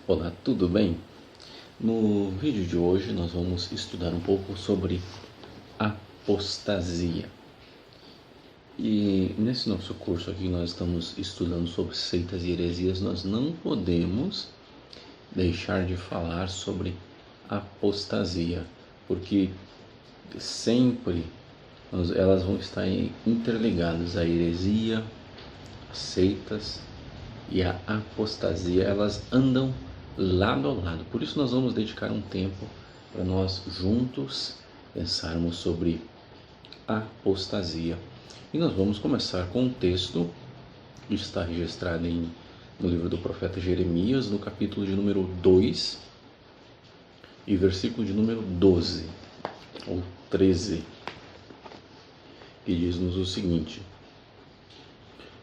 Olá, tudo bem? No vídeo de hoje nós vamos estudar um pouco sobre apostasia. E nesse nosso curso aqui nós estamos estudando sobre seitas e heresias. Nós não podemos deixar de falar sobre apostasia, porque sempre elas vão estar interligadas. A heresia, as seitas e a apostasia, elas andam lado a lado. Por isso nós vamos dedicar um tempo para nós juntos pensarmos sobre apostasia. E nós vamos começar com um texto que está registrado no livro do profeta Jeremias, no capítulo de número 2 e versículo de número 12 ou 13, que diz-nos o seguinte: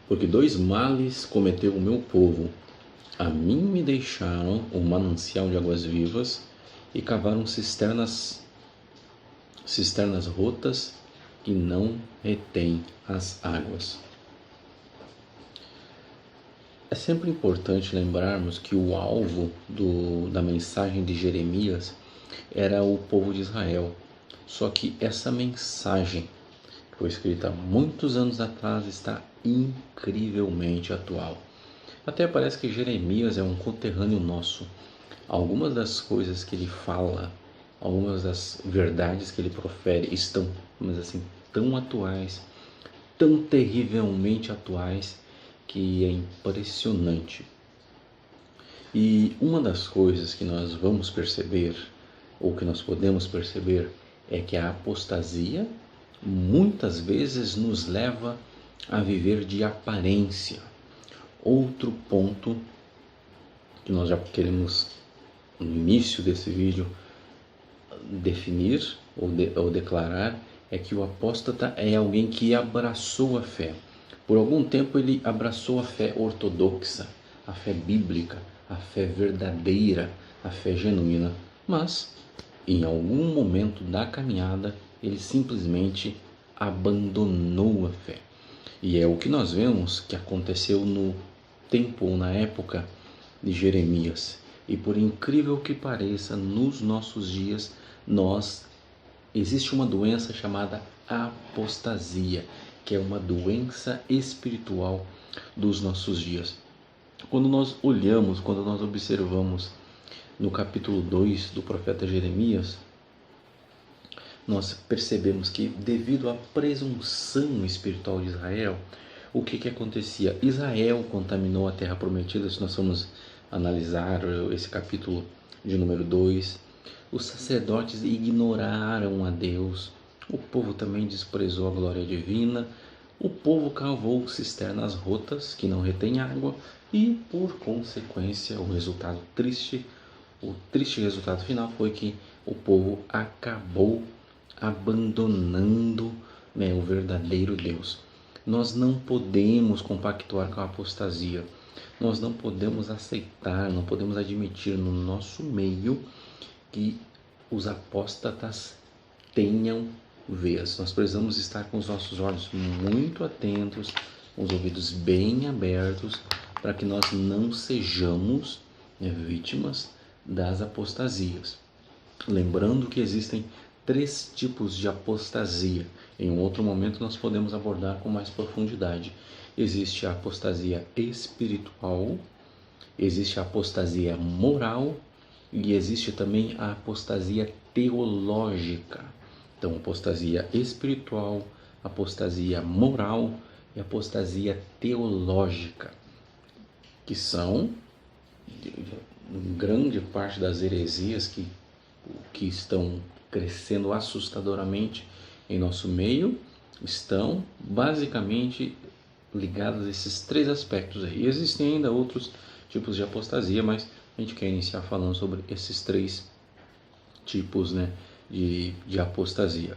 porque dois males cometeu o meu povo. A mim me deixaram um manancial de águas vivas e cavaram cisternas rotas que não retêm as águas. É sempre importante lembrarmos que o alvo da mensagem de Jeremias era o povo de Israel. Só que essa mensagem, que foi escrita há muitos anos atrás, está incrivelmente atual. Até parece que Jeremias é um conterrâneo nosso. Algumas das coisas que ele fala, algumas das verdades que ele profere estão, mas assim, tão atuais, tão terrivelmente atuais, que é impressionante. E uma das coisas que nós vamos perceber, ou que nós podemos perceber, é que a apostasia muitas vezes nos leva a viver de aparência. Outro ponto que nós já queremos, no início desse vídeo, definir ou declarar, é que o apóstata é alguém que abraçou a fé. Por algum tempo ele abraçou a fé ortodoxa, a fé bíblica, a fé verdadeira, a fé genuína, mas em algum momento da caminhada ele simplesmente abandonou a fé. E é o que nós vemos que aconteceu no tempo ou na época de Jeremias. E por incrível que pareça, nos nossos dias, existe uma doença chamada apostasia, que é uma doença espiritual dos nossos dias. Quando nós olhamos, quando nós observamos no capítulo 2 do profeta Jeremias, nós percebemos que devido à presunção espiritual de Israel, o que acontecia? Israel contaminou a terra prometida. Se nós formos analisar esse capítulo de número 2, os sacerdotes ignoraram a Deus, o povo também desprezou a glória divina, o povo cavou cisternas rotas que não retêm água e, por consequência, o triste resultado final foi que o povo acabou abandonando, o verdadeiro Deus. Nós não podemos compactuar com a apostasia. Nós não podemos aceitar, não podemos admitir no nosso meio que os apóstatas tenham vez. Nós precisamos estar com os nossos olhos muito atentos, com os ouvidos bem abertos, para que nós não sejamos vítimas das apostasias. Lembrando que existem 3 tipos de apostasia. Em um outro momento nós podemos abordar com mais profundidade. Existe a apostasia espiritual, existe a apostasia moral e existe também a apostasia teológica. Então, apostasia espiritual, apostasia moral e apostasia teológica, que são grande parte das heresias que estão crescendo assustadoramente em nosso meio, estão basicamente ligados a esses 3 aspectos aí. Existem ainda outros tipos de apostasia, mas a gente quer iniciar falando sobre esses 3 tipos, de apostasia.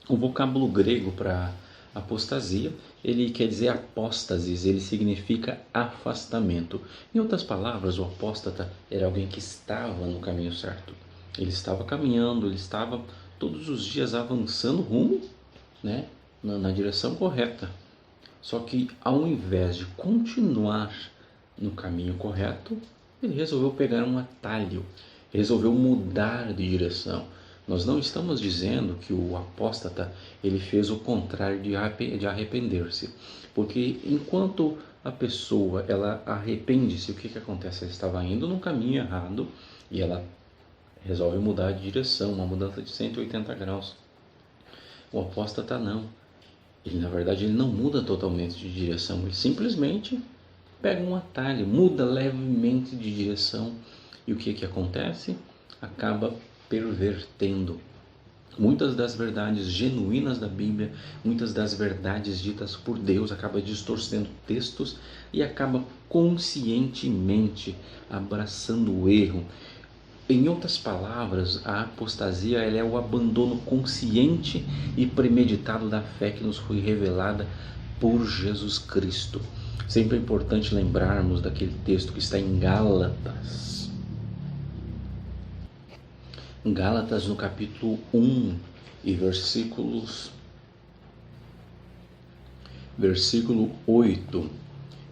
O vocábulo grego para apostasia, ele quer dizer apóstasis, ele significa afastamento. Em outras palavras, o apóstata era alguém que estava no caminho certo. Ele estava caminhando, ele estava todos os dias avançando rumo, na direção correta. Só que ao invés de continuar no caminho correto, Ele resolveu pegar um atalho, resolveu mudar de direção. Nós não estamos dizendo que o apóstata ele fez o contrário de arrepender-se, porque enquanto a pessoa ela arrepende-se, o que acontece? Ela estava indo num caminho errado e ela resolve mudar de direção, uma mudança de 180 graus. O apóstata não. Ele, na verdade, ele não muda totalmente de direção, ele simplesmente pega um atalho, muda levemente de direção. E o que acontece? Acaba pervertendo muitas das verdades genuínas da Bíblia, muitas das verdades ditas por Deus, acaba distorcendo textos e acaba conscientemente abraçando o erro. Em outras palavras, a apostasia ela é o abandono consciente e premeditado da fé que nos foi revelada por Jesus Cristo. Sempre é importante lembrarmos daquele texto que está em Gálatas. Gálatas no capítulo 1 e versículo 8.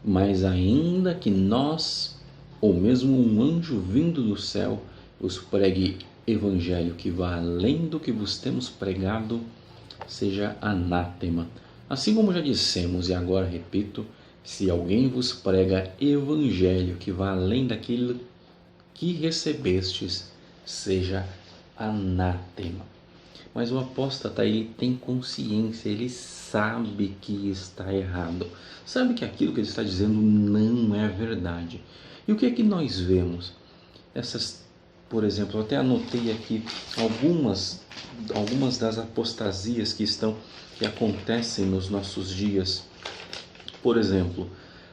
Mas ainda que nós, ou mesmo um anjo vindo do céu, vos pregue evangelho que vá além do que vos temos pregado, seja anátema. Assim como já dissemos, e agora repito, se alguém vos prega evangelho que vá além daquilo que recebestes, seja anátema. Mas o apóstata, ele tem consciência, ele sabe que está errado, sabe que aquilo que ele está dizendo não é verdade. E o que é que nós vemos? Por exemplo, eu até anotei aqui algumas das apostasias que acontecem nos nossos dias. Por exemplo,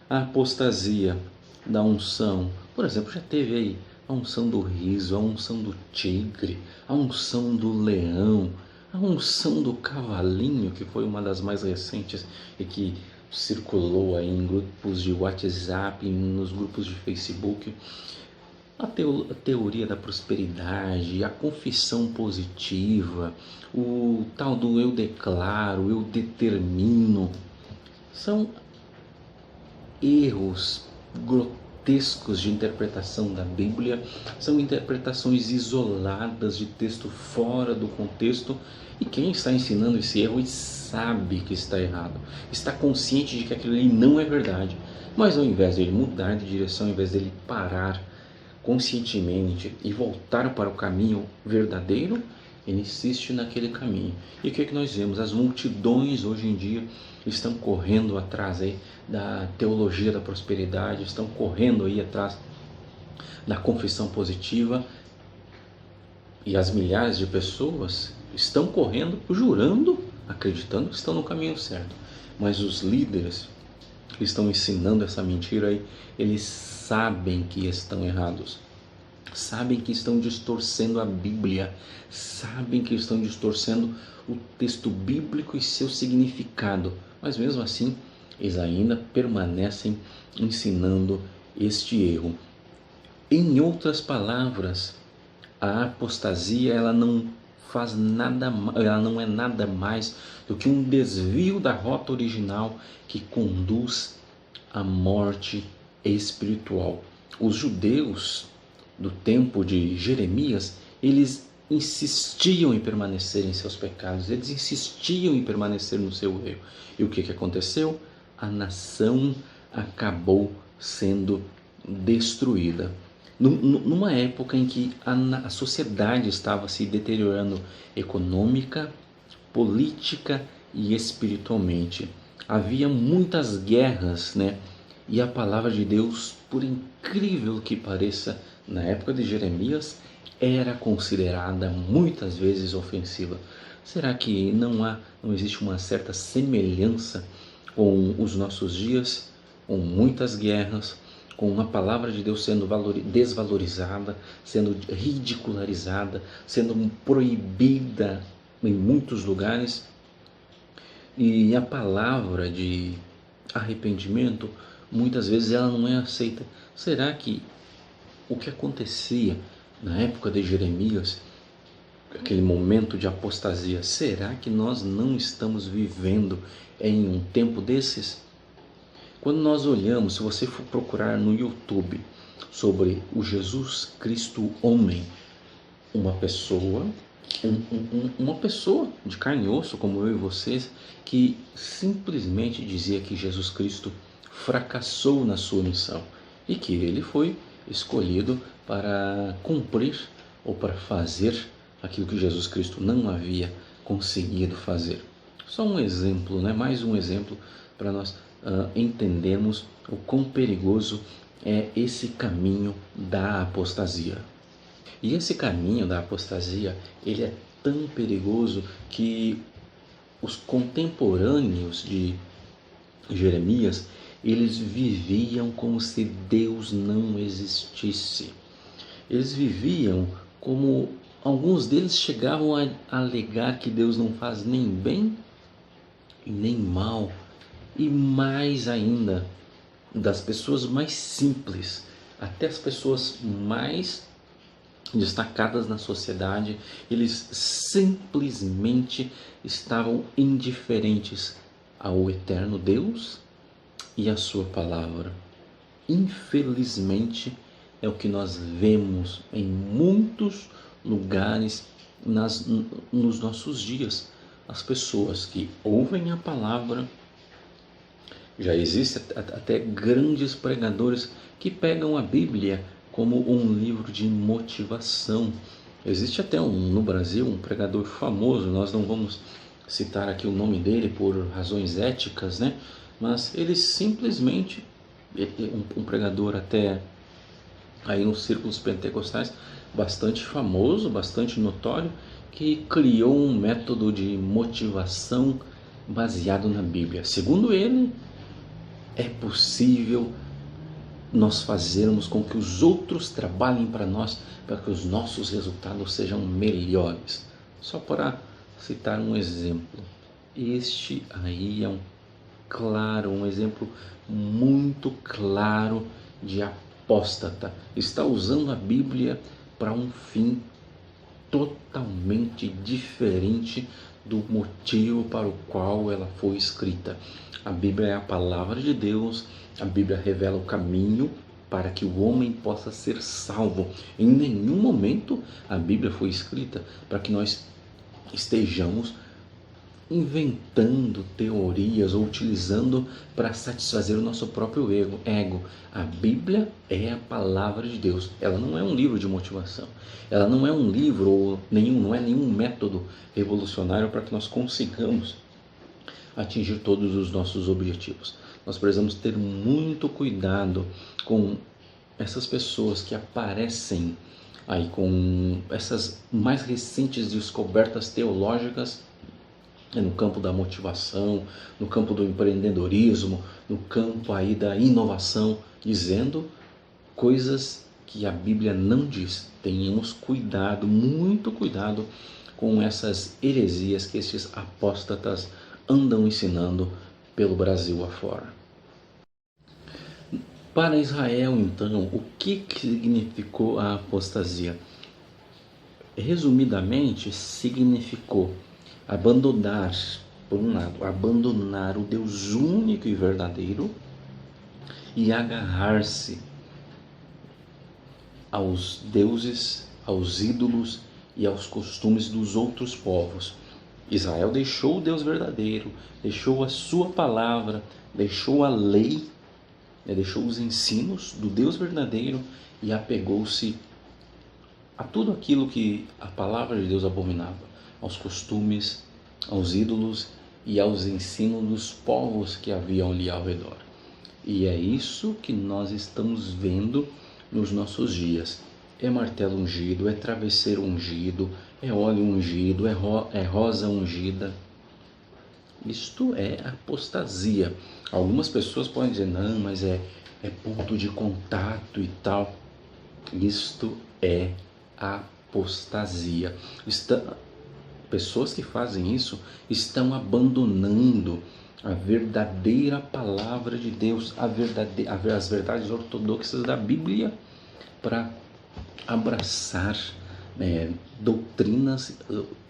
a apostasia da unção. Por exemplo, já teve aí a unção do riso, a unção do tigre, a unção do leão, a unção do cavalinho, que foi uma das mais recentes e que circulou aí em grupos de WhatsApp, nos grupos de Facebook. A teoria da prosperidade, a confissão positiva, o tal do eu declaro, eu determino, são erros grotescos de interpretação da Bíblia, são interpretações isoladas de texto fora do contexto, e quem está ensinando esse erro e sabe que está errado, está consciente de que aquilo ali não é verdade, mas ao invés de ele mudar de direção, ao invés de ele parar conscientemente e voltar para o caminho verdadeiro, ele insiste naquele caminho. E o que nós vemos? As multidões hoje em dia estão correndo atrás aí da teologia da prosperidade, estão correndo aí atrás da confissão positiva, e as milhares de pessoas estão correndo, jurando, acreditando que estão no caminho certo. Mas os líderes que estão ensinando essa mentira aí, eles sabem que estão errados, sabem que estão distorcendo a Bíblia, sabem que estão distorcendo o texto bíblico e seu significado, mas mesmo assim eles ainda permanecem ensinando este erro. Em outras palavras, a apostasia ela não é nada mais do que um desvio da rota original que conduz à morte espiritual. Os judeus do tempo de Jeremias, eles insistiam em permanecer em seus pecados, eles insistiam em permanecer no seu erro. E o que aconteceu? A nação acabou sendo destruída. Numa época em que a sociedade estava se deteriorando econômica, política e espiritualmente. Havia muitas guerras, né? E a palavra de Deus, por incrível que pareça, na época de Jeremias, era considerada muitas vezes ofensiva. Será que não existe uma certa semelhança com os nossos dias, com muitas guerras, com a palavra de Deus sendo desvalorizada, sendo ridicularizada, sendo proibida em muitos lugares, e a palavra de arrependimento muitas vezes ela não é aceita? Será que o que acontecia na época de Jeremias, aquele momento de apostasia, será que nós não estamos vivendo em um tempo desses? Quando nós olhamos, se você for procurar no YouTube, sobre o Jesus Cristo homem, uma pessoa, uma pessoa de carne e osso como eu e vocês, que simplesmente dizia que Jesus Cristo fracassou na sua missão e que ele foi escolhido para cumprir ou para fazer aquilo que Jesus Cristo não havia conseguido fazer. Só um exemplo, né? Mais um exemplo para nós entendermos o quão perigoso é esse caminho da apostasia. E esse caminho da apostasia, ele é tão perigoso que os contemporâneos de Jeremias, eles viviam como se Deus não existisse. Eles viviam como alguns deles chegavam a alegar que Deus não faz nem bem e nem mal. E mais ainda, das pessoas mais simples até as pessoas mais destacadas na sociedade, eles simplesmente estavam indiferentes ao eterno Deus e à sua palavra. Infelizmente, é o que nós vemos em muitos lugares nos nossos dias. As pessoas que ouvem a palavra, já existem até grandes pregadores que pegam a Bíblia como um livro de motivação. Existe até no Brasil um pregador famoso, nós não vamos citar aqui o nome dele por razões éticas, né? Mas ele simplesmente, um pregador até aí nos círculos pentecostais, bastante famoso, bastante notório, que criou um método de motivação baseado na Bíblia. Segundo ele, é possível nós fazermos com que os outros trabalhem para nós, para que os nossos resultados sejam melhores. Só para citar um exemplo. Este aí é um exemplo muito claro de apóstata. Está usando a Bíblia para um fim totalmente diferente do motivo para o qual ela foi escrita. A Bíblia é a palavra de Deus, a Bíblia revela o caminho para que o homem possa ser salvo. Em nenhum momento a Bíblia foi escrita para que nós estejamos inventando teorias ou utilizando para satisfazer o nosso próprio ego. A Bíblia é a palavra de Deus. Ela não é um livro de motivação. Ela não é um livro ou não é nenhum método revolucionário para que nós consigamos atingir todos os nossos objetivos. Nós precisamos ter muito cuidado com essas pessoas que aparecem aí com essas mais recentes descobertas teológicas no campo da motivação, no campo do empreendedorismo, no campo aí da inovação, dizendo coisas que a Bíblia não diz. Tenhamos cuidado, muito cuidado com essas heresias que esses apóstatas andam ensinando pelo Brasil afora. Para Israel, então, o que significou a apostasia? Resumidamente, significou abandonar, por um lado, abandonar o Deus único e verdadeiro e agarrar-se aos deuses, aos ídolos e aos costumes dos outros povos. Israel deixou o Deus verdadeiro, deixou a sua palavra, deixou a lei, deixou os ensinos do Deus verdadeiro e apegou-se a tudo aquilo que a palavra de Deus abominava, aos costumes, aos ídolos e aos ensinos dos povos que haviam ali ao redor. E é isso que nós estamos vendo nos nossos dias. É martelo ungido, é travesseiro ungido, é óleo ungido, é rosa ungida. Isto é apostasia. Algumas pessoas podem dizer, não, mas é ponto de contato e tal. Isto é apostasia. Pessoas que fazem isso estão abandonando a verdadeira palavra de Deus, as verdades ortodoxas da Bíblia, para abraçar doutrinas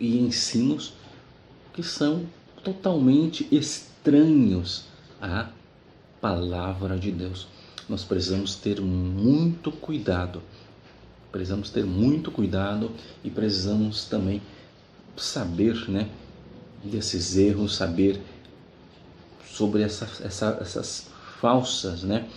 e ensinos que são totalmente estranhos à palavra de Deus. nós precisamos ter muito cuidado. Precisamos ter muito cuidado e precisamos também saber, né, desses erros, saber sobre essas falsas, né,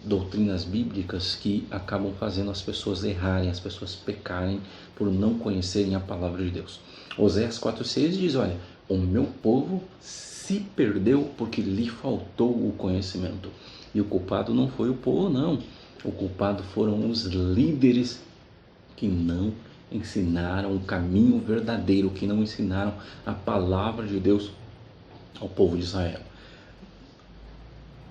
doutrinas bíblicas que acabam fazendo as pessoas errarem, as pessoas pecarem por não conhecerem a palavra de Deus. Oséias 4,6 diz, olha, o meu povo se perdeu porque lhe faltou o conhecimento. E o culpado não foi o povo, não. O culpado foram os líderes que não ensinaram o caminho verdadeiro, que não ensinaram a palavra de Deus ao povo de Israel.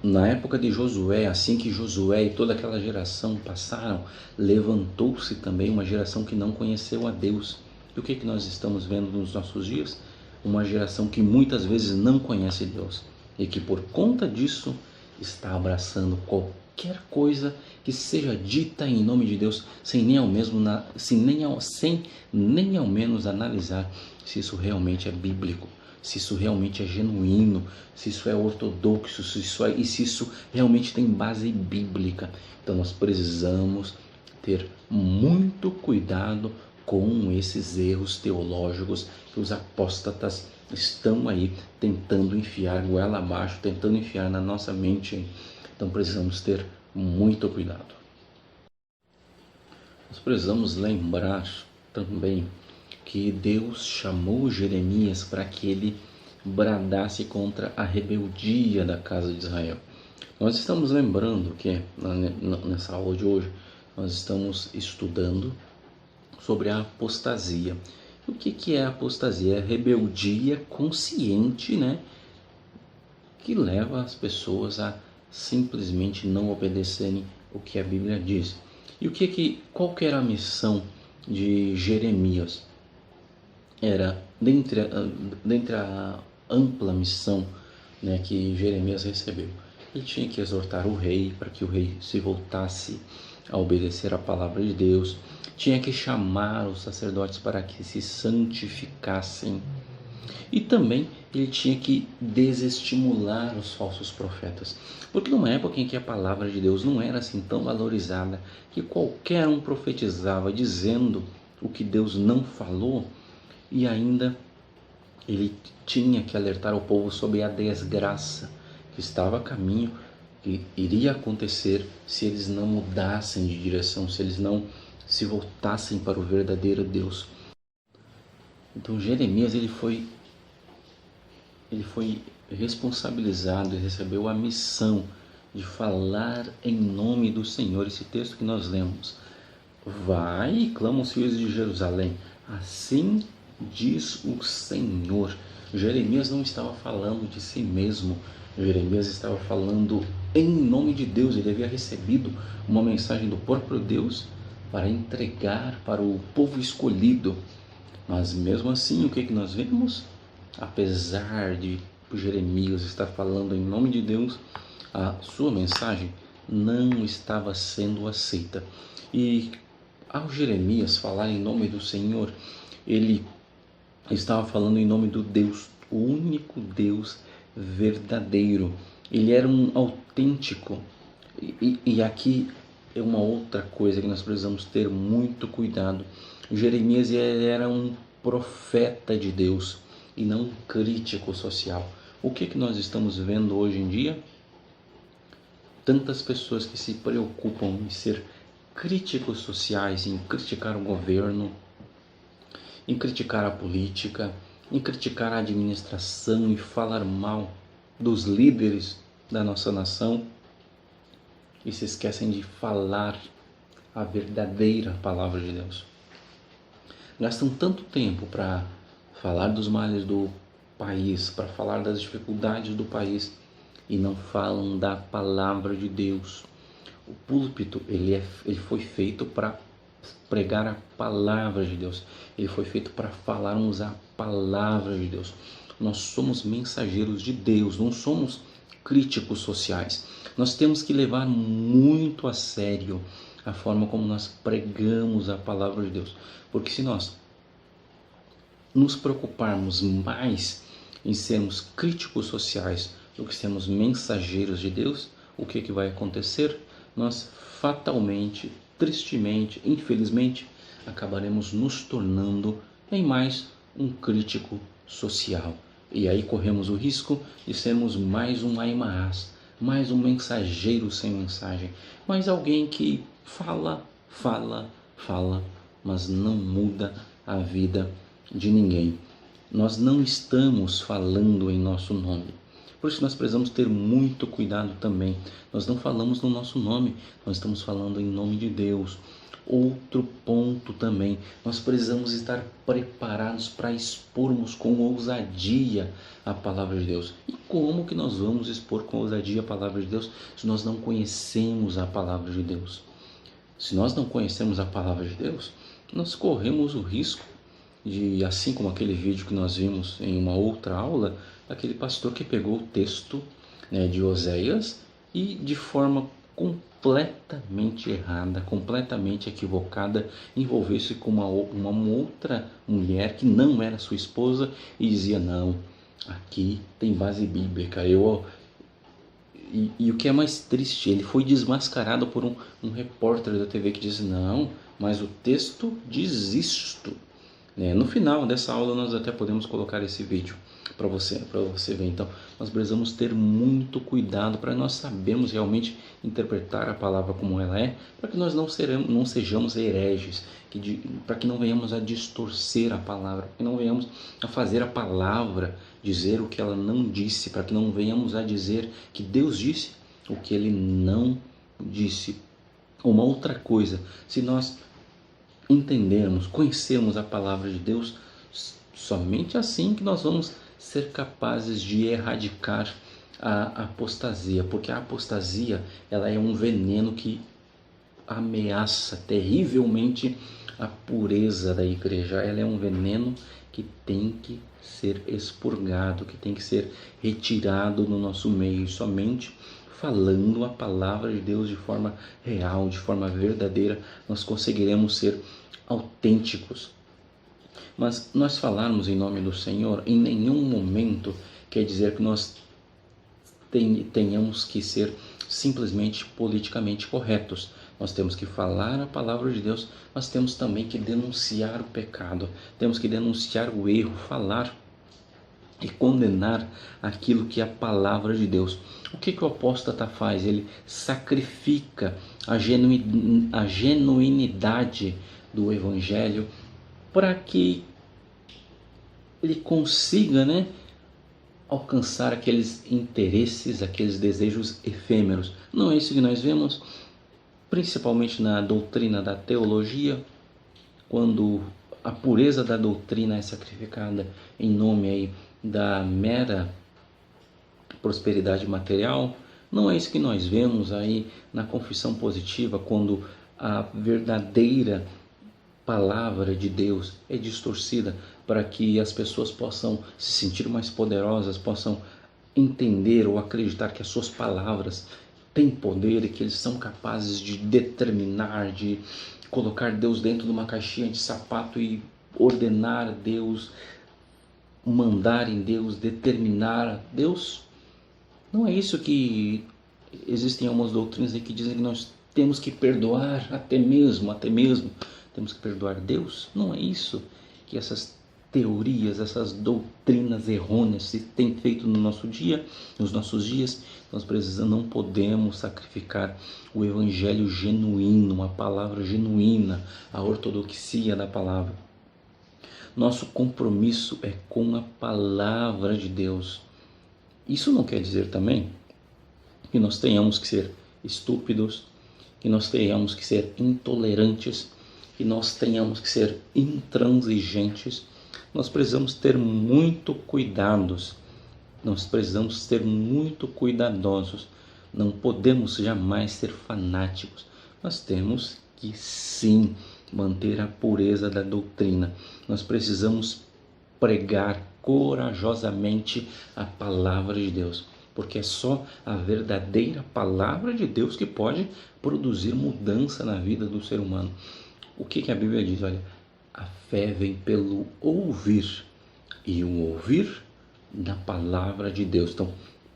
Na época de Josué, assim que Josué e toda aquela geração passaram, levantou-se também uma geração que não conheceu a Deus. E o que nós estamos vendo nos nossos dias? Uma geração que muitas vezes não conhece Deus e que por conta disso está abraçando qualquer coisa que seja dita em nome de Deus, sem nem ao menos analisar se isso realmente é bíblico, se isso realmente é genuíno, se isso é ortodoxo, se isso realmente tem base bíblica. Então nós precisamos ter muito cuidado com esses erros teológicos que os apóstatas estão aí tentando enfiar goela abaixo, tentando enfiar na nossa mente. Então precisamos ter muito cuidado. Nós precisamos lembrar também que Deus chamou Jeremias para que ele bradasse contra a rebeldia da casa de Israel. Nós estamos lembrando que nessa aula de hoje nós estamos estudando sobre a apostasia. O que é a apostasia? É a rebeldia consciente, né, que leva as pessoas a simplesmente não obedecerem o que a Bíblia diz. E qual que era a missão de Jeremias? Era dentre a ampla missão, né, que Jeremias recebeu. Ele tinha que exortar o rei para que o rei se voltasse a obedecer a palavra de Deus. Tinha que chamar os sacerdotes para que se santificassem. E também ele tinha que desestimular os falsos profetas. Porque numa época em que a palavra de Deus não era assim tão valorizada, que qualquer um profetizava dizendo o que Deus não falou, e ainda ele tinha que alertar o povo sobre a desgraça que estava a caminho, que iria acontecer se eles não mudassem de direção, se eles não se voltassem para o verdadeiro Deus. Então Jeremias ele foi responsabilizado e recebeu a missão de falar em nome do Senhor. Esse texto que nós lemos: vai e clama os filhos de Jerusalém, assim diz o Senhor. Jeremias não estava falando de si mesmo, Jeremias estava falando em nome de Deus. Ele havia recebido uma mensagem do próprio Deus para entregar para o povo escolhido. Mas mesmo assim, o que nós vemos? Apesar de Jeremias estar falando em nome de Deus, a sua mensagem não estava sendo aceita. E ao Jeremias falar em nome do Senhor, ele estava falando em nome do Deus, o único Deus verdadeiro. Ele era um autêntico. E aqui é uma outra coisa que nós precisamos ter muito cuidado. Jeremias era um profeta de Deus e não um crítico social. O que nós estamos vendo hoje em dia? Tantas pessoas que se preocupam em ser críticos sociais, em criticar o governo, em criticar a política, em criticar a administração e falar mal dos líderes da nossa nação, e se esquecem de falar a verdadeira palavra de Deus. Gastam tanto tempo para falar dos males do país, para falar das dificuldades do país, e não falam da palavra de Deus. O púlpito ele foi feito para pregar a palavra de Deus. Ele foi feito para falarmos a palavra de Deus. Nós somos mensageiros de Deus, não somos críticos sociais. Nós temos que levar muito a sério a forma como nós pregamos a palavra de Deus. Porque se nós nos preocuparmos mais em sermos críticos sociais do que sermos mensageiros de Deus, o que vai acontecer? Nós fatalmente, tristemente, infelizmente, acabaremos nos tornando em mais um crítico social. E aí corremos o risco de sermos mais um Aimaas, mais um mensageiro sem mensagem, mais alguém que fala, mas não muda a vida de ninguém. Nós não estamos falando em nosso nome. Por isso nós precisamos ter muito cuidado também. Nós não falamos no nosso nome, nós estamos falando em nome de Deus. Outro ponto também, nós precisamos estar preparados para expormos com ousadia a palavra de Deus. E como que nós vamos expor com ousadia a palavra de Deus se nós não conhecemos a palavra de Deus? Se nós não conhecemos a palavra de Deus, nós corremos o risco de, assim como aquele vídeo que nós vimos em uma outra aula, aquele pastor que pegou o texto, né, de Oséias e de forma completamente errada, completamente equivocada, envolveu-se com uma outra mulher que não era sua esposa e dizia: não, aqui tem base bíblica. E o que é mais triste, ele foi desmascarado por um repórter da TV que disse: não, mas o texto diz isto. No final dessa aula nós até podemos colocar esse vídeo para você ver. Então nós precisamos ter muito cuidado para nós sabermos realmente interpretar a palavra como ela é, para que nós não sejamos hereges, para que não venhamos a distorcer a palavra, para que não venhamos a fazer a palavra dizer o que ela não disse, para que não venhamos a dizer que Deus disse o que ele não disse. Uma outra coisa, se nós entendermos, conhecermos a palavra de Deus, somente assim que nós vamos ser capazes de erradicar a apostasia, porque a apostasia, ela é um veneno que ameaça terrivelmente a pureza da igreja. Ela é um veneno que tem que ser expurgado, que tem que ser retirado do nosso meio. E somente falando a palavra de Deus de forma real, de forma verdadeira, nós conseguiremos ser autênticos. Mas nós falarmos em nome do Senhor, em nenhum momento quer dizer que nós tenhamos que ser simplesmente politicamente corretos. Nós temos que falar a palavra de Deus, mas temos também que denunciar o pecado, temos que denunciar o erro, falar e condenar aquilo que é a palavra de Deus. O que o apóstata faz? Ele sacrifica a genuinidade do evangelho para que ele consiga, alcançar aqueles interesses, aqueles desejos efêmeros. Não é isso que nós vemos, principalmente na doutrina da teologia, quando a pureza da doutrina é sacrificada em nome aí da mera prosperidade material. Não é isso que nós vemos aí na confissão positiva, quando a verdadeira palavra de Deus é distorcida para que as pessoas possam se sentir mais poderosas, possam entender ou acreditar que as suas palavras têm poder e que eles são capazes de determinar, de colocar Deus dentro de uma caixinha de sapato e ordenar Deus, mandar em Deus, determinar Deus. Não é isso que existem algumas doutrinas aí que dizem que nós temos que perdoar até mesmo temos que perdoar Deus. Não é isso que essas teorias, essas doutrinas errôneas se têm feito no nosso dia, nos nossos dias. Nós não podemos sacrificar o evangelho genuíno, a palavra genuína, a ortodoxia da palavra. Nosso compromisso é com a palavra de Deus. Isso não quer dizer também que nós tenhamos que ser estúpidos, que nós tenhamos que ser intolerantes, que nós tenhamos que ser intransigentes. Nós precisamos ter muito cuidados, nós precisamos ser muito cuidadosos. Não podemos jamais ser fanáticos. Nós temos que sim manter a pureza da doutrina. Nós precisamos pregar corajosamente a palavra de Deus, porque é só a verdadeira palavra de Deus que pode produzir mudança na vida do ser humano. O que a Bíblia diz? Olha, a fé vem pelo ouvir, e o ouvir da palavra de Deus. Então,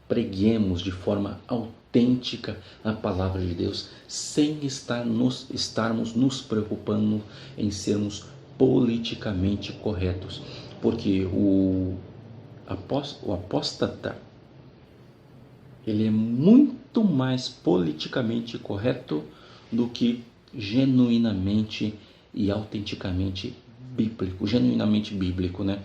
preguemos de forma autêntica autêntica à palavra de Deus, sem estarmos nos preocupando em sermos politicamente corretos, porque o apóstata, ele é muito mais politicamente correto do que genuinamente e autenticamente bíblico, né?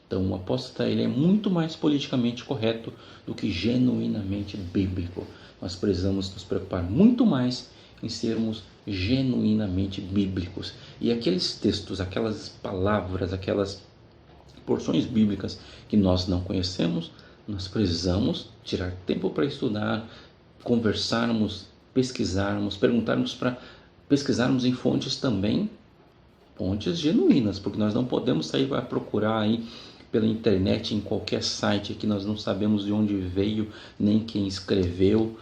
Então, o apóstata, ele é muito mais politicamente correto do que genuinamente bíblico. Nós precisamos nos preocupar muito mais em sermos genuinamente bíblicos. E aqueles textos, aquelas palavras, aquelas porções bíblicas que nós não conhecemos, nós precisamos tirar tempo para estudar, conversarmos, pesquisarmos, pesquisarmos em fontes também, fontes genuínas, porque nós não podemos sair a procurar aí pela internet, em qualquer site que nós não sabemos de onde veio, nem quem escreveu,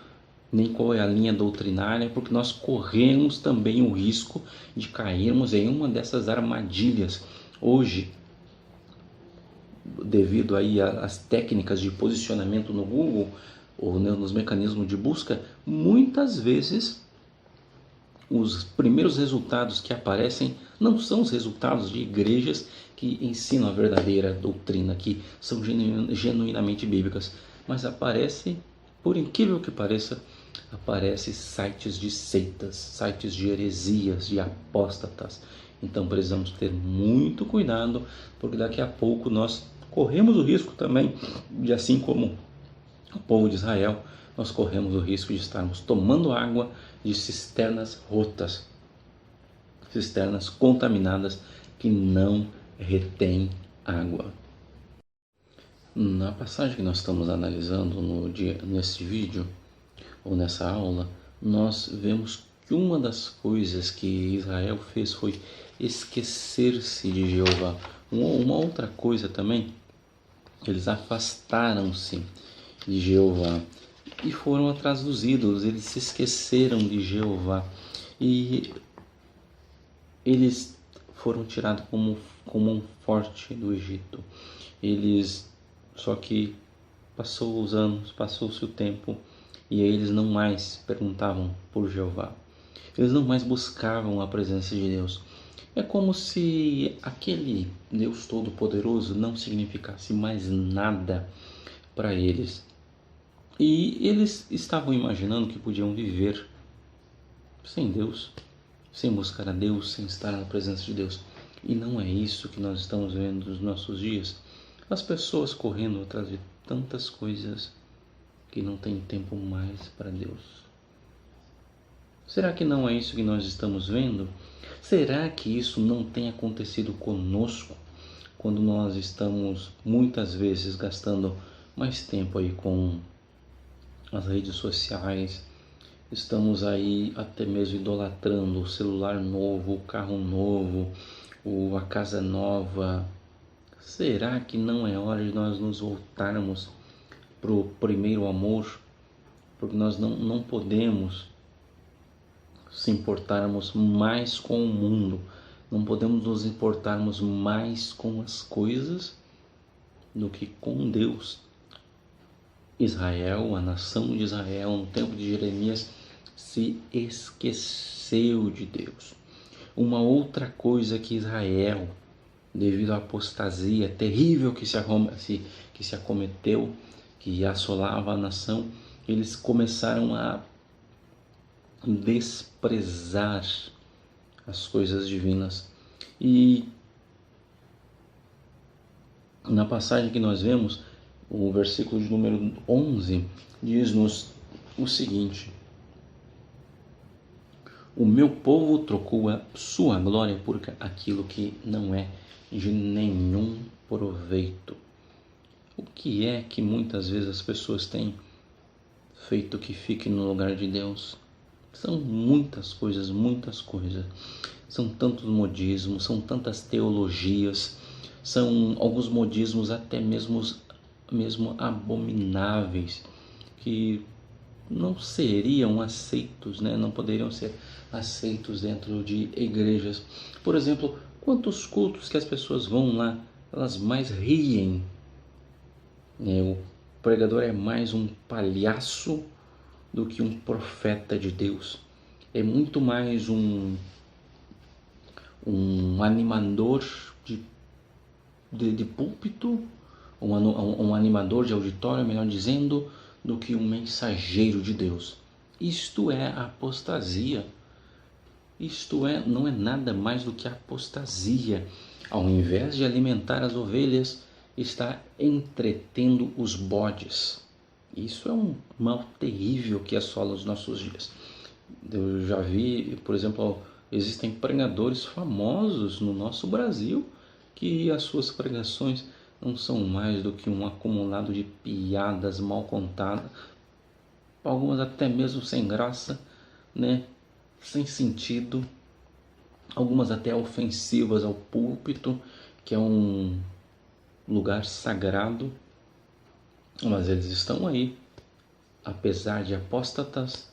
nem qual é a linha doutrinária, porque nós corremos também o risco de cairmos em uma dessas armadilhas. Hoje, devido aí às técnicas de posicionamento no Google ou nos mecanismos de busca, muitas vezes os primeiros resultados que aparecem não são os resultados de igrejas que ensinam a verdadeira doutrina, que são genuinamente bíblicas, mas aparece, por incrível que pareça, aparece sites de seitas, sites de heresias, de apóstatas. Então precisamos ter muito cuidado, porque daqui a pouco nós corremos o risco também de, assim como o povo de Israel, nós corremos o risco de estarmos tomando água de cisternas rotas, cisternas contaminadas que não retêm água. Na passagem que nós estamos analisando nesse vídeo, ou nessa aula, nós vemos que uma das coisas que Israel fez foi esquecer-se de Jeová. Uma outra coisa também, eles afastaram-se de Jeová e foram atrás dos ídolos, eles se esqueceram de Jeová e eles foram tirados como um forte do Egito. Só que passou os anos, passou-se o tempo e eles não mais perguntavam por Jeová. Eles não mais buscavam a presença de Deus. É como se aquele Deus Todo-Poderoso não significasse mais nada para eles. E eles estavam imaginando que podiam viver sem Deus, sem buscar a Deus, sem estar na presença de Deus. E não é isso que nós estamos vendo nos nossos dias. As pessoas correndo atrás de tantas coisas que não tem tempo mais para Deus. Será que não é isso que nós estamos vendo? Será que isso não tem acontecido conosco quando nós estamos muitas vezes gastando mais tempo aí com as redes sociais, estamos aí até mesmo idolatrando o celular novo, o carro novo, a casa nova? Será que não é hora de nós nos voltarmos para o primeiro amor? Porque nós não podemos se importarmos mais com o mundo, não podemos nos importarmos mais com as coisas do que com Deus. Israel, a nação de Israel, no tempo de Jeremias, se esqueceu de Deus. Uma outra coisa que Israel, devido à apostasia terrível que se acometeu, que assolava a nação, eles começaram a desprezar as coisas divinas. E na passagem que nós vemos, o versículo de número 11 diz-nos o seguinte: o meu povo trocou a sua glória por aquilo que não é de nenhum proveito. O que é que muitas vezes as pessoas têm feito que fique no lugar de Deus? São muitas coisas, são tantos modismos, são tantas teologias, são alguns modismos até mesmo abomináveis, que não seriam aceitos, né? Não poderiam ser aceitos dentro de igrejas. Por exemplo, quantos cultos que as pessoas vão lá, elas mais riem, né? O pregador é mais um palhaço do que um profeta de Deus. É muito mais um animador de púlpito, um animador de auditório, melhor dizendo, do que um mensageiro de Deus. Isto é apostasia. Não é nada mais do que apostasia. Ao invés de alimentar as ovelhas, está entretendo os bodes. Isso é um mal terrível que assola os nossos dias. Eu já vi, por exemplo, existem pregadores famosos no nosso Brasil que as suas pregações não são mais do que um acumulado de piadas mal contadas, algumas até mesmo sem graça, né? Sem sentido, algumas até ofensivas ao púlpito, que é um lugar sagrado, mas eles estão aí, apesar de apóstatas,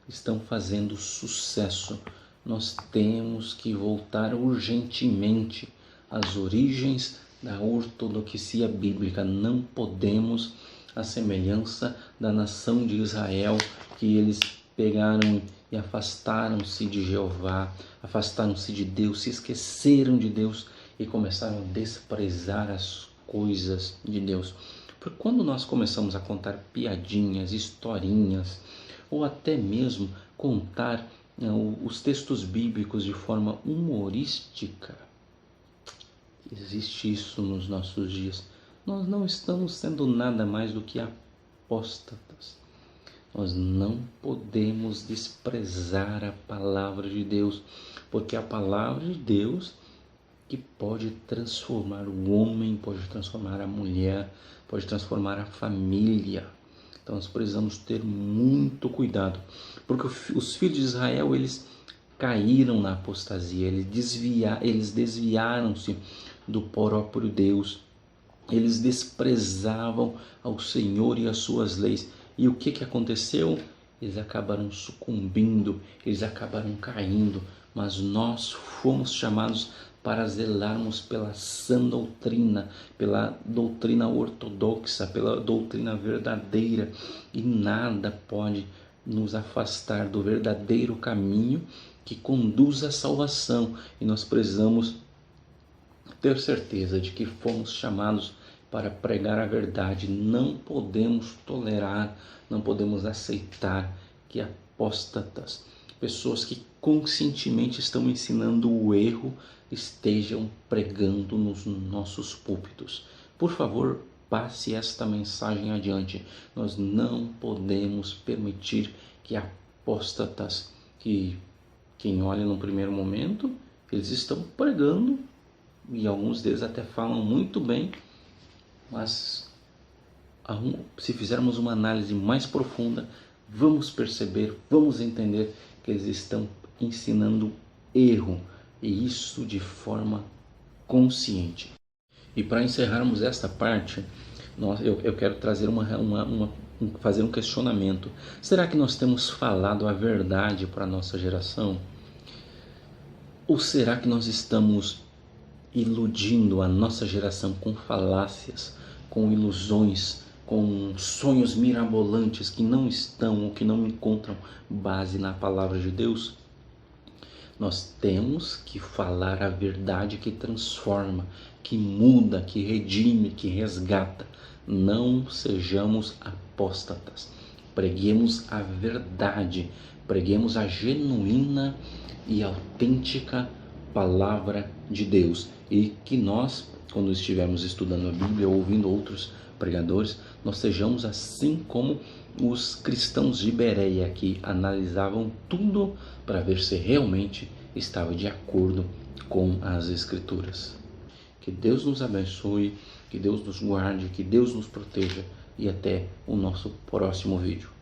estão fazendo sucesso. Nós temos que voltar urgentemente às origens da ortodoxia bíblica. Não podemos, à semelhança da nação de Israel, que eles pegaram e afastaram-se de Jeová, afastaram-se de Deus, se esqueceram de Deus e começaram a desprezar as coisas de Deus. Porque quando nós começamos a contar piadinhas, historinhas, ou até mesmo contar os textos bíblicos de forma humorística, existe isso nos nossos dias. Nós não estamos sendo nada mais do que apóstatas. Nós não podemos desprezar a palavra de Deus, porque a palavra de Deus que pode transformar o homem, pode transformar a mulher, pode transformar a família. Então nós precisamos ter muito cuidado, porque os filhos de Israel, eles caíram na apostasia, eles desviaram-se do próprio Deus, eles desprezavam ao Senhor e as suas leis. E o que aconteceu? Eles acabaram sucumbindo, eles acabaram caindo, mas nós fomos chamados para zelarmos pela sã doutrina, pela doutrina ortodoxa, pela doutrina verdadeira, e nada pode nos afastar do verdadeiro caminho que conduz à salvação. E nós precisamos ter certeza de que fomos chamados para pregar a verdade. Não podemos tolerar, não podemos aceitar que apóstatas, pessoas que conscientemente estão ensinando o erro, estejam pregando nos nossos púlpitos. Por favor, passe esta mensagem adiante. Nós não podemos permitir que apóstatas, que quem olha no primeiro momento, eles estão pregando, e alguns deles até falam muito bem, mas se fizermos uma análise mais profunda, vamos perceber, vamos entender que eles estão ensinando erro, e isso de forma consciente. E para encerrarmos esta parte, eu quero trazer fazer um questionamento. Será que nós temos falado a verdade para a nossa geração? Ou será que nós estamos iludindo a nossa geração com falácias, com ilusões, com sonhos mirabolantes que não estão ou que não encontram base na palavra de Deus? Nós temos que falar a verdade que transforma, que muda, que redime, que resgata. Não sejamos apóstatas. Preguemos a verdade, preguemos a genuína e autêntica palavra de Deus. E que nós, quando estivermos estudando a Bíblia ou ouvindo outros pregadores, nós sejamos assim como os cristãos de Bereia, que analisavam tudo para ver se realmente estava de acordo com as Escrituras. Que Deus nos abençoe, que Deus nos guarde, que Deus nos proteja, e até o nosso próximo vídeo.